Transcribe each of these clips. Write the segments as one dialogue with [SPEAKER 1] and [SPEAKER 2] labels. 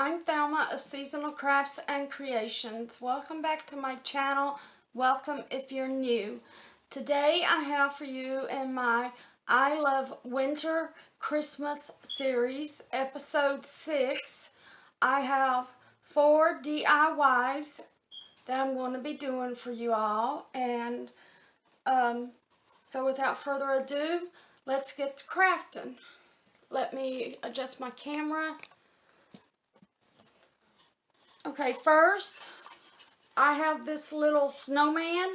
[SPEAKER 1] I'm Thelma of Seasonal Crafts and Creations. Welcome back to my channel. Welcome if you're new. Today I have for you in my I Love Winter Christmas series, episode 6. I have 4 DIYs that I'm going to be doing for you all. And so without further ado, let's get to crafting. Let me adjust my camera. Okay, first, I have this little snowman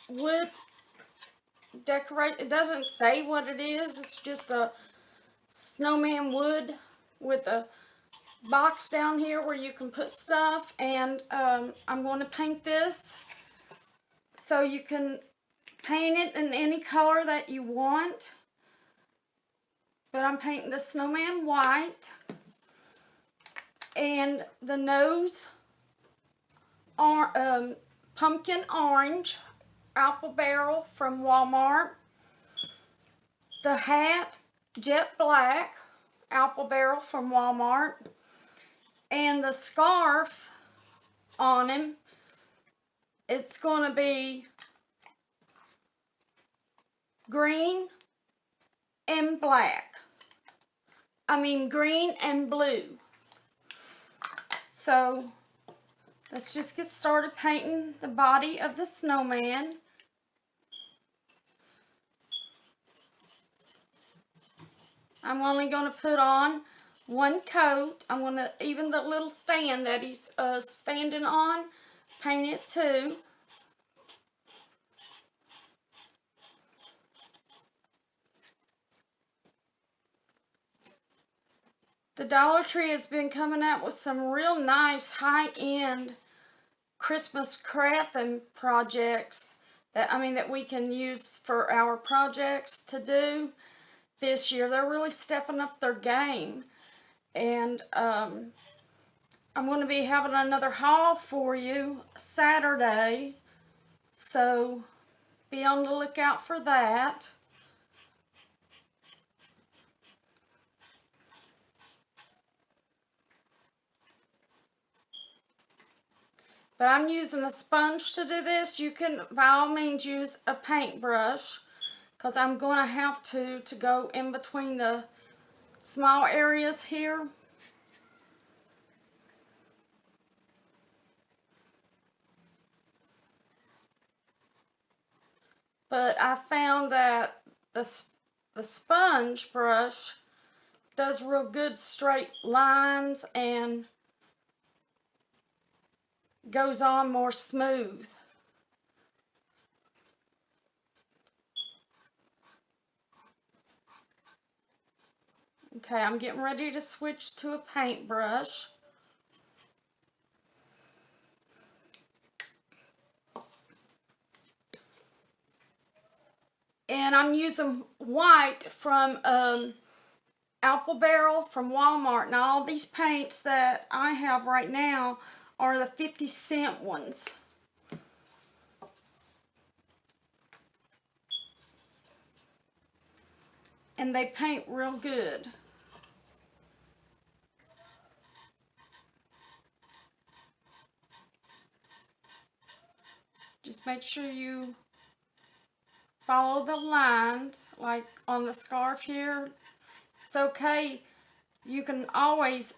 [SPEAKER 1] wood decorate. It doesn't say what it is. It's just a snowman wood with a box down here where you can put stuff. And I'm going to paint this. So you can paint it in any color that you want. But I'm painting the snowman white. And the nose are pumpkin orange, apple barrel from Walmart. The hat, jet black, apple barrel from Walmart. And the scarf on him, it's going to be green and black. Green and blue. So, let's just get started painting the body of the snowman. I'm only going to put on one coat. I'm going to, even the little stand that he's standing on, paint it too. The Dollar Tree has been coming out with some real nice high-end Christmas crafting projects that we can use for our projects to do this year. They're really stepping up their game. And I'm going to be having another haul for you Saturday. So be on the lookout for that. But I'm using a sponge to do this. You can, by all means, use a paintbrush because I'm going to have to go in between the small areas here. But I found that the sponge brush does real good straight lines and goes on more smooth. Okay, I'm getting ready to switch to a paintbrush. And I'm using white from apple barrel from Walmart. Now all these paints that I have right now are the 50-cent ones. And they paint real good. Just make sure you follow the lines, like on the scarf here. It's okay. You can always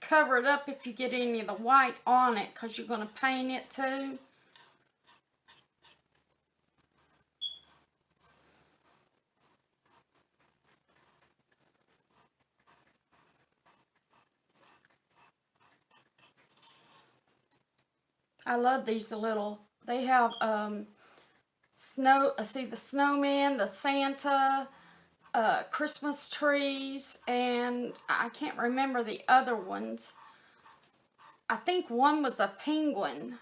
[SPEAKER 1] cover it up if you get any of the white on it because you're going to paint it too. I love these little, they have the snowman, the Santa, Christmas trees, and I can't remember the other ones. I think one was a penguin.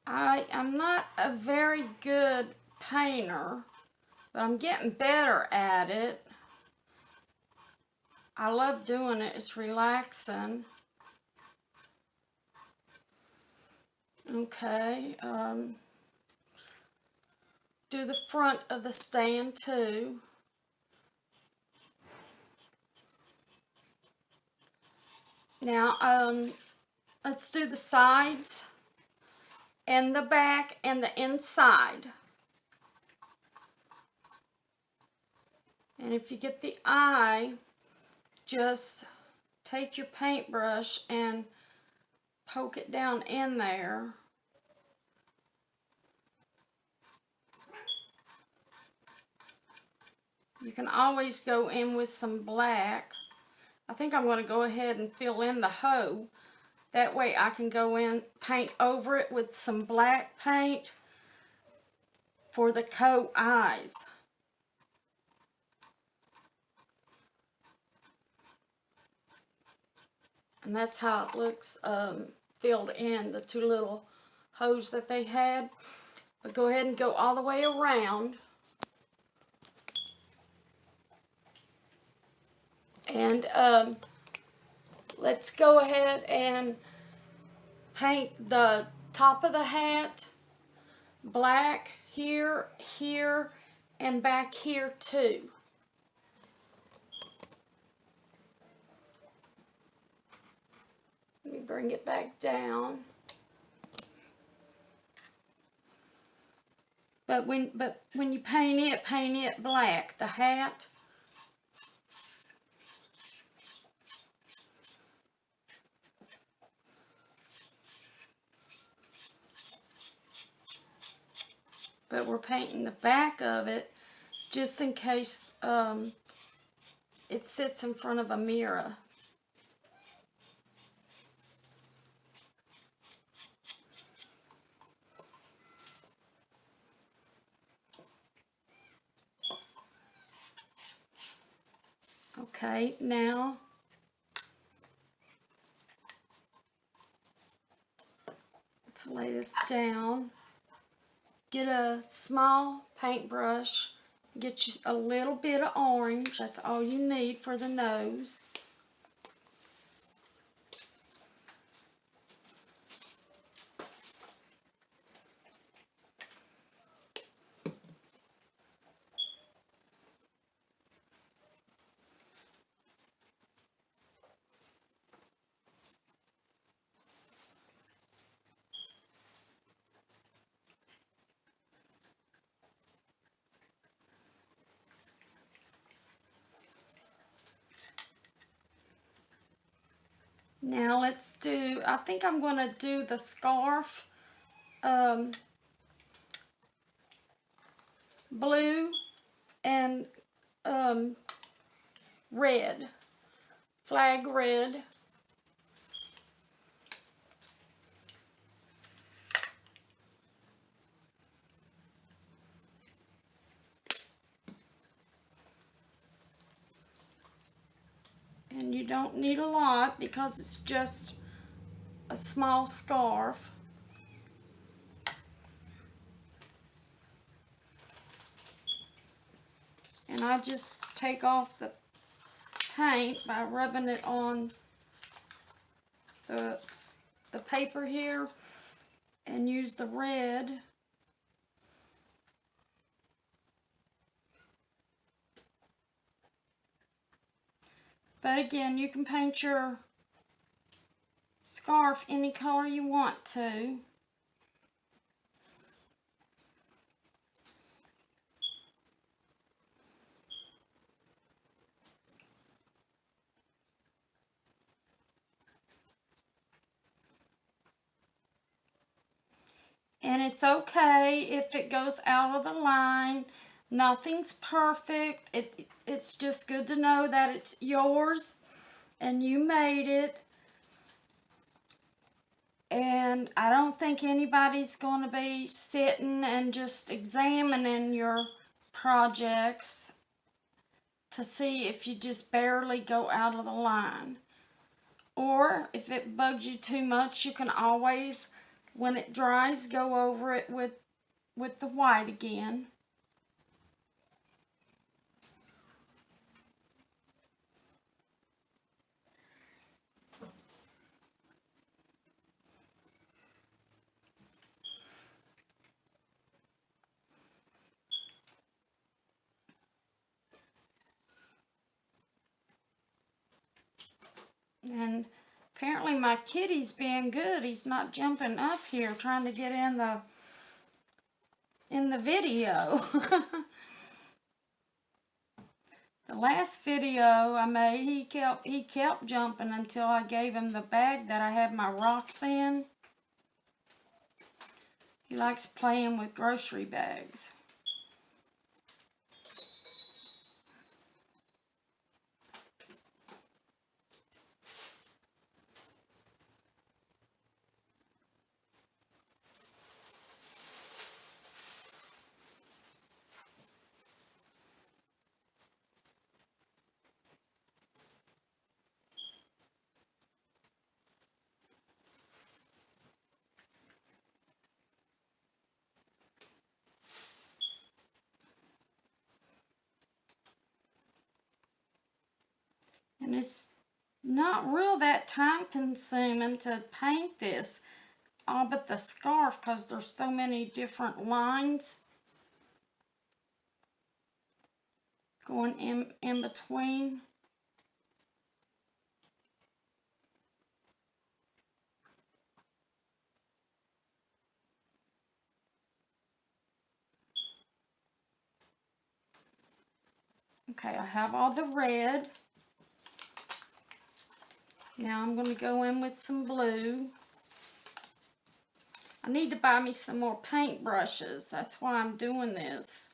[SPEAKER 1] I am not a very good painter, but I'm getting better at it. I love doing it. It's relaxing. Okay, do the front of the stand too. Now, let's do the sides and the back and the inside. And if you get the eye, just take your paintbrush and poke it down in there. You can always go in with some black. I think I'm going to go ahead and fill in the hoe. That way I can go in, paint over it with some black paint for the coat eyes. And that's how it looks filled in, the two little holes that they had. But go ahead and go all the way around. And let's go ahead and paint the top of the hat black here, here, and back here too. Let me bring it back down. But when you paint it black, the hat. But we're painting the back of it just in case it sits in front of a mirror. Okay, now let's lay this down. Get a small paintbrush, get you a little bit of orange, that's all you need for the nose. Now let's do, I think I'm going to do the scarf blue and red, flag red. And you don't need a lot because it's just a small scarf. And I just take off the paint by rubbing it on the paper here and use the red. But again, you can paint your scarf any color you want to. And it's okay if it goes out of the line. Nothing's perfect. It's just good to know that it's yours and you made it. And I don't think anybody's going to be sitting and just examining your projects to see if you just barely go out of the line. Or if it bugs you too much, you can always, when it dries, go over it with the white again. And apparently my kitty's being good. He's not jumping up here trying to get in the video. The last video I made, he kept jumping until I gave him the bag that I had my rocks in. He likes playing with grocery bags. And it's not real that time consuming to paint this, all but the scarf, because there's so many different lines going in between. Okay, I have all the red. Now I'm going to go in with some blue. I need to buy me some more paint brushes. That's why I'm doing this.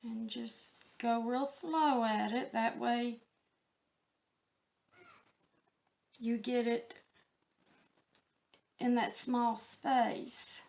[SPEAKER 1] And just go real slow at it. That way you get it in that small space.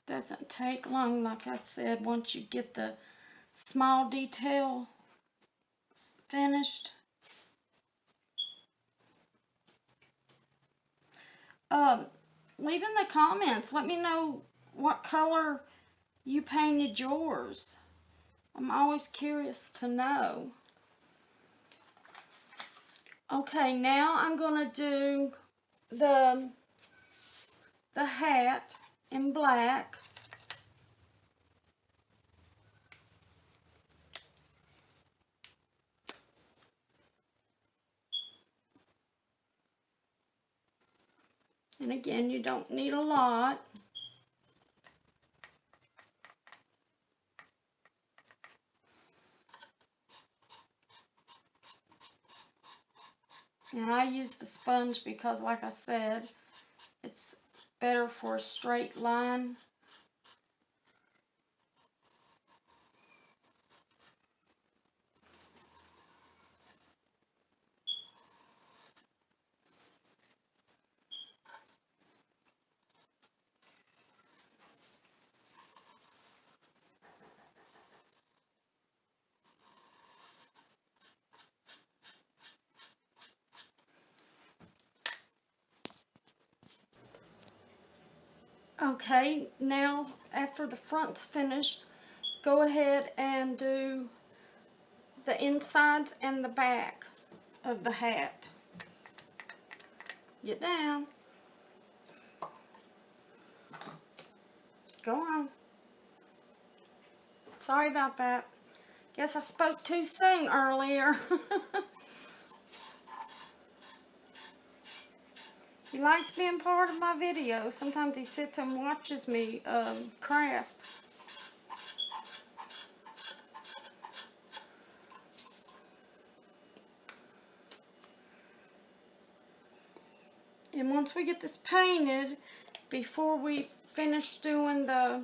[SPEAKER 1] Doesn't take long, like I said, once you get the small detail finished. Leave in the comments. Let me know what color you painted yours. I'm always curious to know. Okay, now I'm going to do the hat in black. And again, you don't need a lot. And I use the sponge because, like I said, it's better for a straight line. Okay, now after the front's finished, go ahead and do the insides and the back of the hat. Get down. Go on. Sorry about that. Guess I spoke too soon earlier. He likes being part of my videos. Sometimes he sits and watches me craft. And once we get this painted, before we finish doing the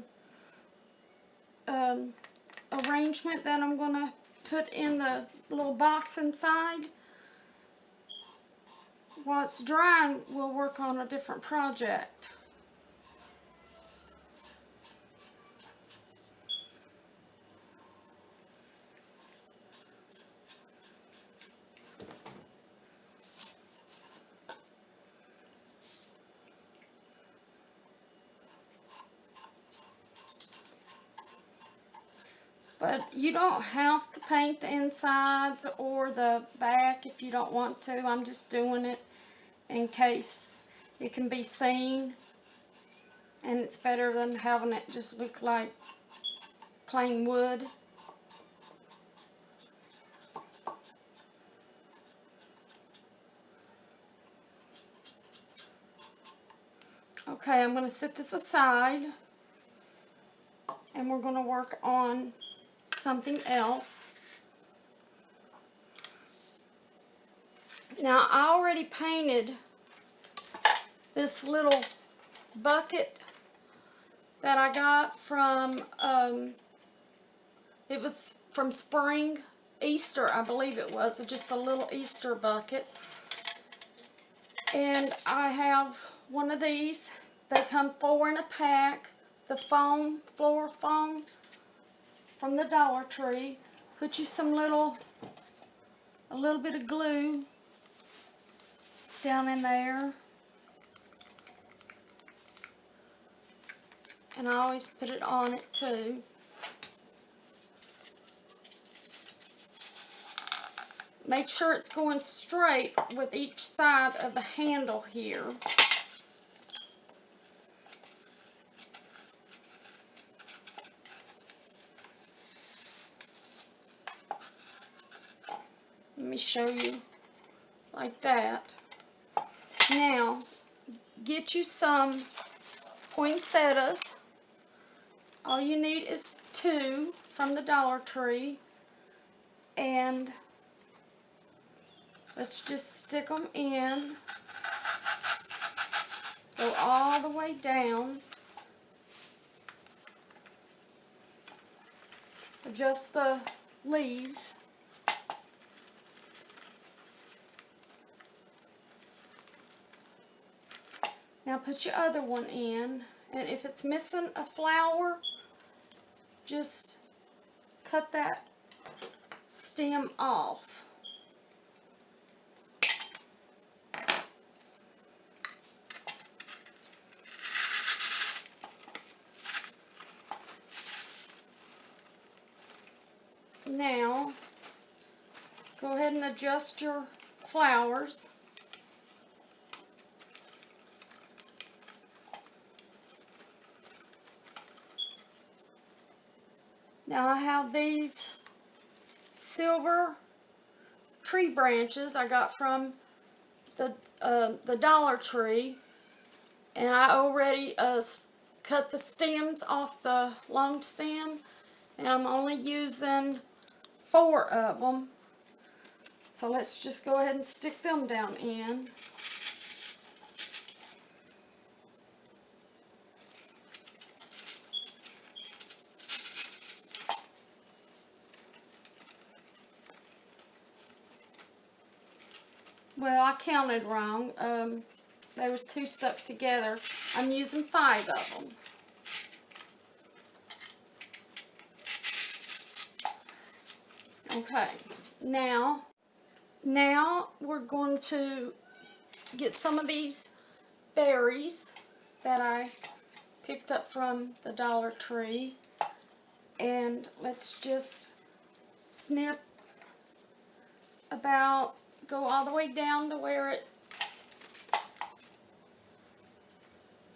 [SPEAKER 1] arrangement that I'm going to put in the little box inside. While it's drying, we'll work on a different project. But you don't have to paint the insides or the back if you don't want to. I'm just doing it in case it can be seen. And it's better than having it just look like plain wood. Okay, I'm going to set this aside. And we're going to work on something else. Now, I already painted this little bucket that I got from, it was from spring, Easter, I believe it was, just a little Easter bucket. And I have one of these. They come 4 in a pack. The foam, floor foam from the Dollar Tree. Put you a little bit of glue down in there. And I always put it on it too. Make sure it's going straight with each side of the handle here. Let me show you like that. Now, get you some poinsettias. All you need is 2 from the Dollar Tree. And let's just stick them in. Go all the way down. Adjust the leaves. Now put your other one in, and if it's missing a flower, just cut that stem off. Now, go ahead and adjust your flowers. Now I have these silver tree branches I got from the Dollar Tree, and I already cut the stems off the long stem, and I'm only using 4 of them. So let's just go ahead and stick them down in. Well, I counted wrong. There was 2 stuck together. I'm using 5 of them. Okay, now we're going to get some of these berries that I picked up from the Dollar Tree, and let's just snip about, go all the way down to where it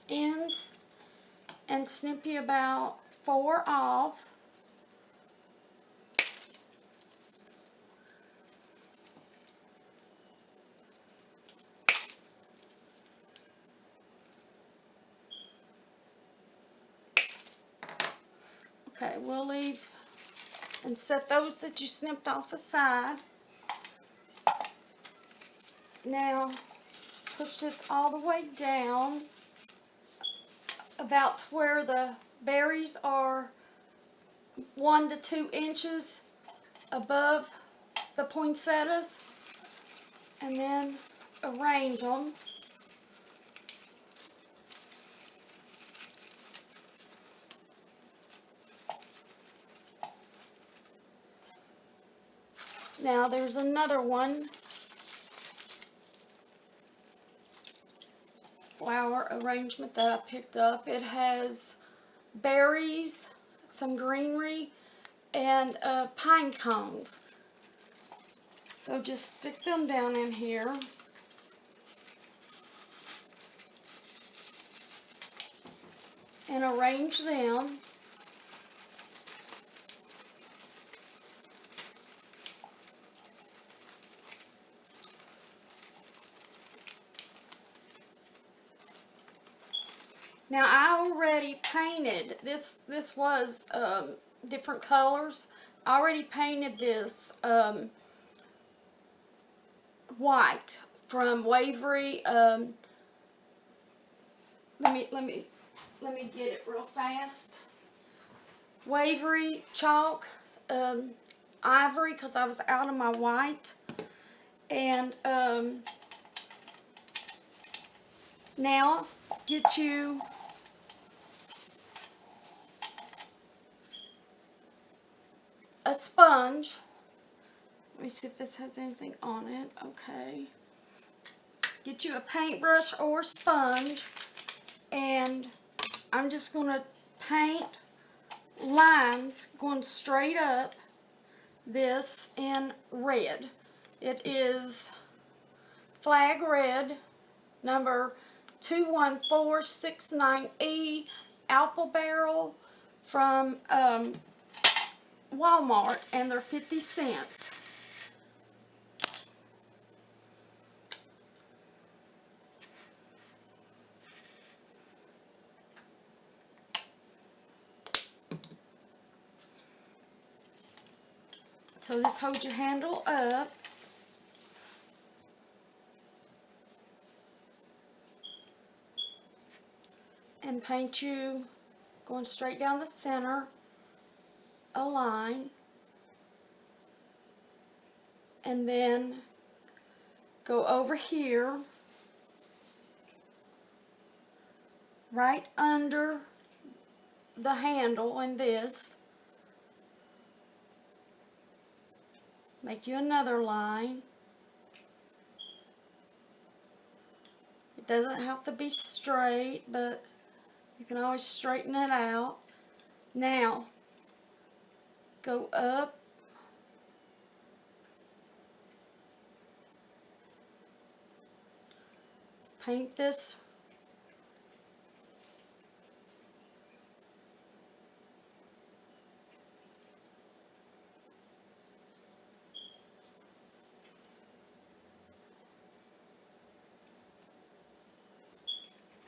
[SPEAKER 1] ends, and snip you about 4 off. Okay, we'll leave and set those that you snipped off aside. Now, push this all the way down about to where the berries are 1 to 2 inches above the poinsettias, and then arrange them. Now there's another one, flower arrangement that I picked up. It has berries, some greenery, and pine cones. So just stick them down in here. And arrange them. Now I already painted this. This was different colors. I already painted this white from Waverly. Let me get it real fast. Waverly chalk, ivory, because I was out of my white, and now get you a sponge. Let me see if this has anything on it. Okay. Get you a paintbrush or sponge, and I'm just going to paint lines going straight up this in red. It is flag red, number 21469E, apple barrel from Walmart, and they're 50 cents. So just hold your handle up. And paint you, going straight down the center, a line. And then go over here, right under the handle in this. Make you another line. It doesn't have to be straight, but you can always straighten it out. Now, go up. Paint this.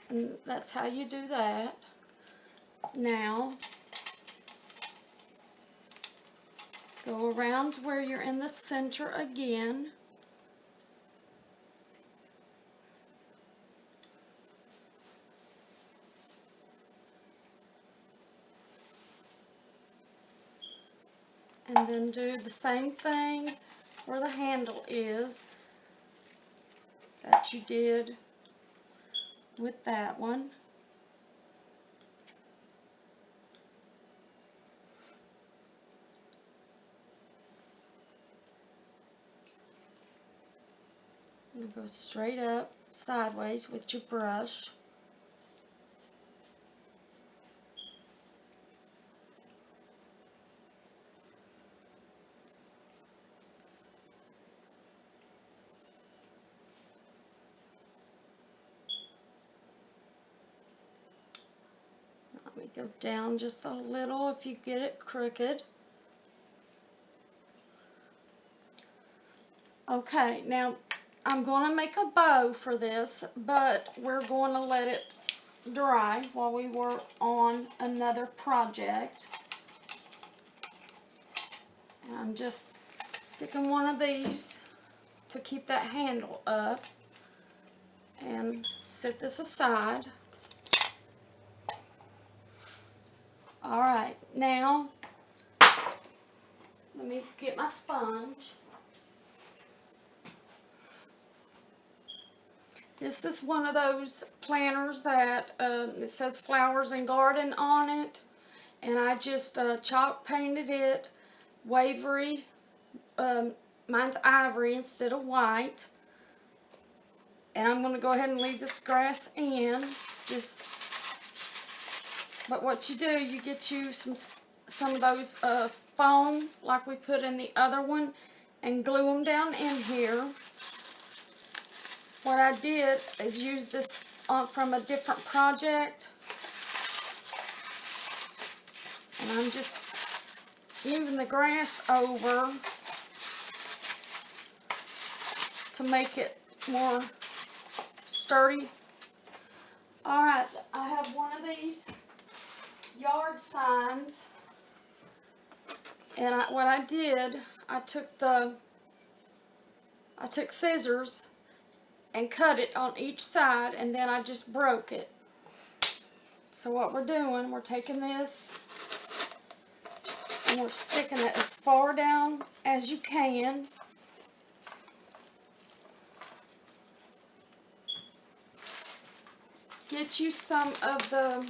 [SPEAKER 1] And that's how you do that. Now, go around where you're in the center again. And then do the same thing where the handle is that you did with that one. And go straight up, sideways with your brush. Let me go down just a little if you get it crooked. Okay, now I'm going to make a bow for this, but we're going to let it dry while we work on another project. And I'm just sticking one of these to keep that handle up, and set this aside. Alright, now Let me get my sponge. This is one of those planners that it says flowers and garden on it. And I just chalk painted it wavery. Mine's ivory instead of white. And I'm going to go ahead and leave this grass in. But what you do, you get you some of those foam like we put in the other one and glue them down in here. What I did is use this from a different project, and I'm just moving the grass over to make it more sturdy. Alright, I have one of these yard signs, and what I did, I took scissors and cut it on each side, and then I just broke it. So what we're doing, we're taking this and we're sticking it as far down as you can. Get you some of the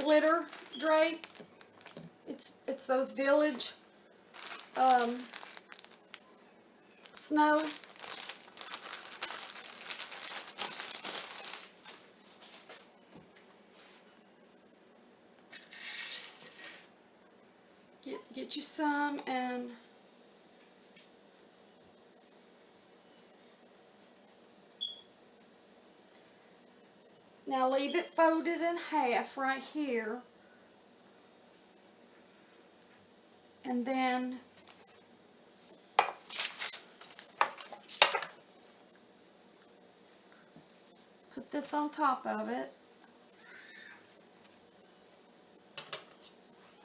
[SPEAKER 1] glitter drape. It's those Village snow. Get you some, and now leave it folded in half right here, and then put this on top of it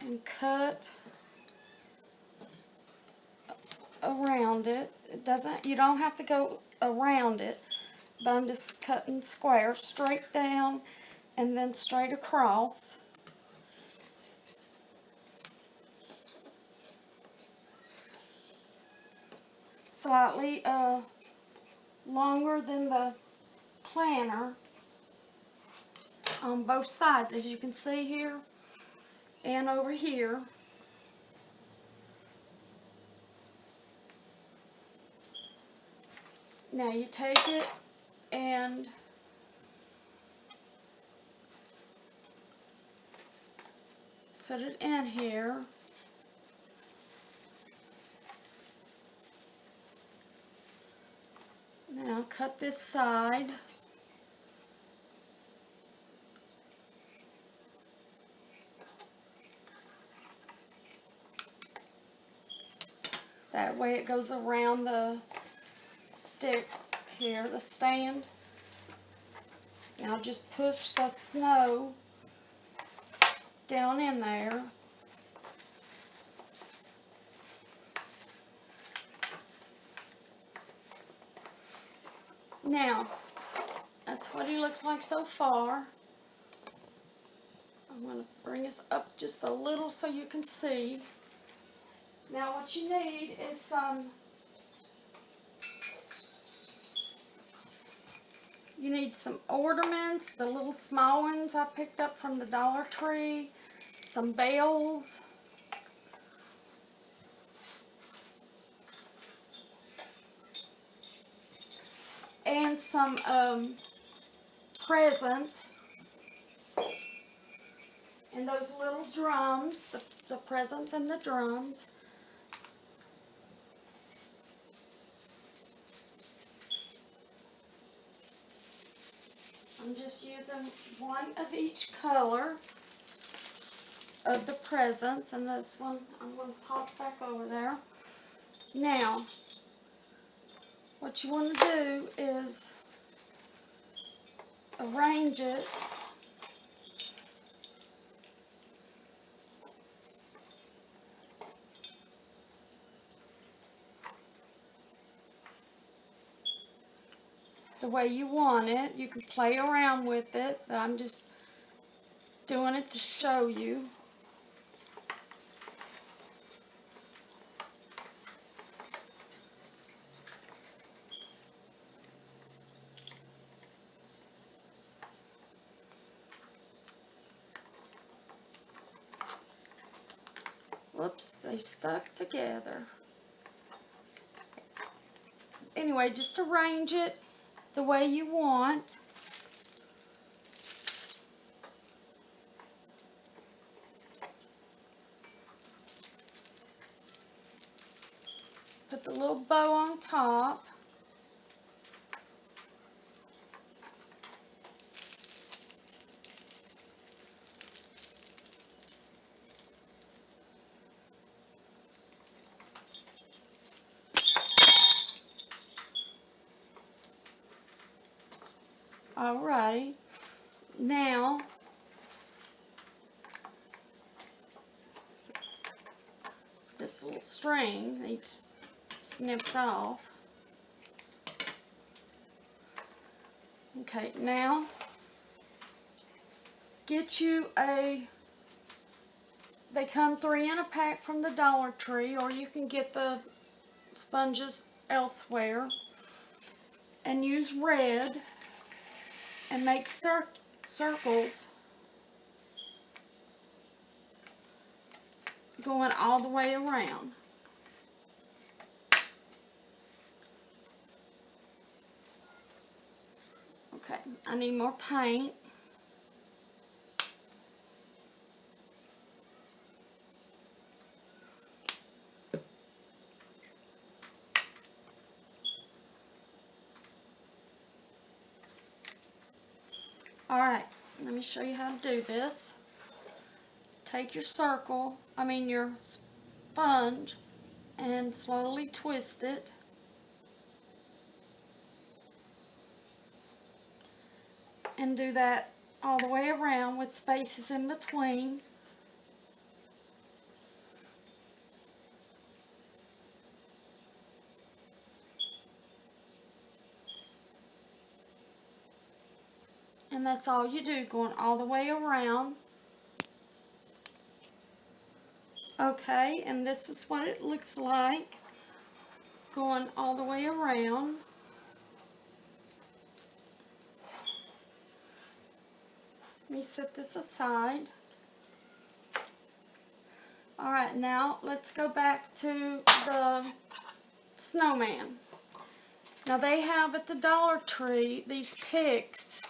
[SPEAKER 1] and cut around it. You don't have to go around it, but I'm just cutting squares straight down and then straight across. Slightly longer than the planner on both sides, as you can see here and over here. Now you take it and put it in here. Now cut this side. That way it goes around the stick here, the stand. Now just push the snow down in there. Now, that's what he looks like so far. I'm going to bring this up just a little so you can see. Now what you need is some ornaments, the little small ones I picked up from the Dollar Tree, some bells, and some presents, and those little drums, the presents and the drums. I'm just using one of each color of the presents, and this one I'm going to toss back over there. Now, what you want to do is arrange it the way you want it. You can play around with it, but I'm just doing it to show you. Whoops, they stuck together. Anyway, just arrange it the way you want. Put the little bow on top. Alrighty, now this little string needs snipped off. Okay, now get you they come 3 in a pack from the Dollar Tree, or you can get the sponges elsewhere, and use red and make circles going all the way around. Okay, I need more paint. Alright, let me show you how to do this. Take your your sponge, and slowly twist it. And do that all the way around with spaces in between. And that's all you do, going all the way around. Okay, and this is what it looks like, going all the way around. Let me set this aside. Alright, now let's go back to the snowman. Now they have at the Dollar Tree these picks.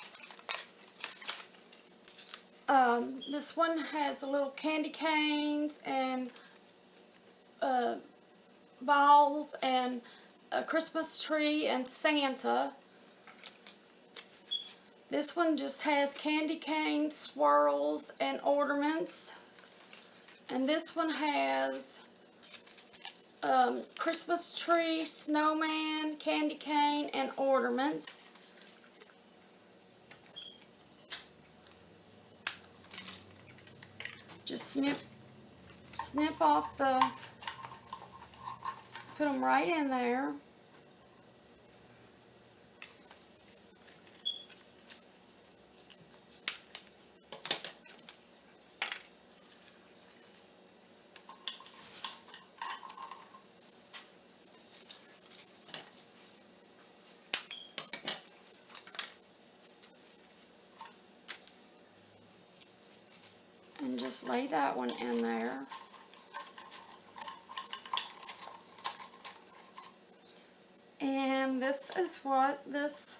[SPEAKER 1] This one has a little candy canes and balls and a Christmas tree and Santa. This one just has candy canes, swirls, and ornaments. And this one has Christmas tree, snowman, candy cane, and ornaments. Just snip off put them right in there. And just lay that one in there. And this is what this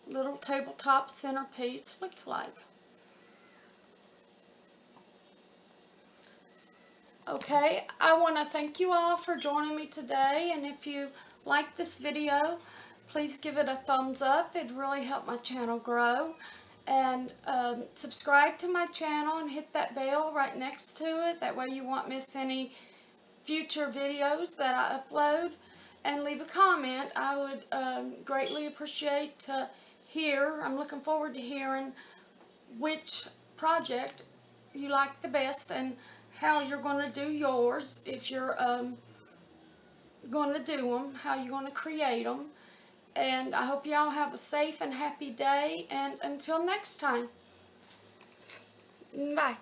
[SPEAKER 1] little tabletop centerpiece looks like. Okay, I want to thank you all for joining me today, and if you like this video, please give it a thumbs up. It'd really help my channel grow. And subscribe to my channel and hit that bell right next to it. That way you won't miss any future videos that I upload. And leave a comment. I would greatly appreciate to hear. I'm looking forward to hearing which project you like the best and how you're going to do yours. If you're going to do them, how you're going to create them. And I hope y'all have a safe and happy day. And until next time, bye.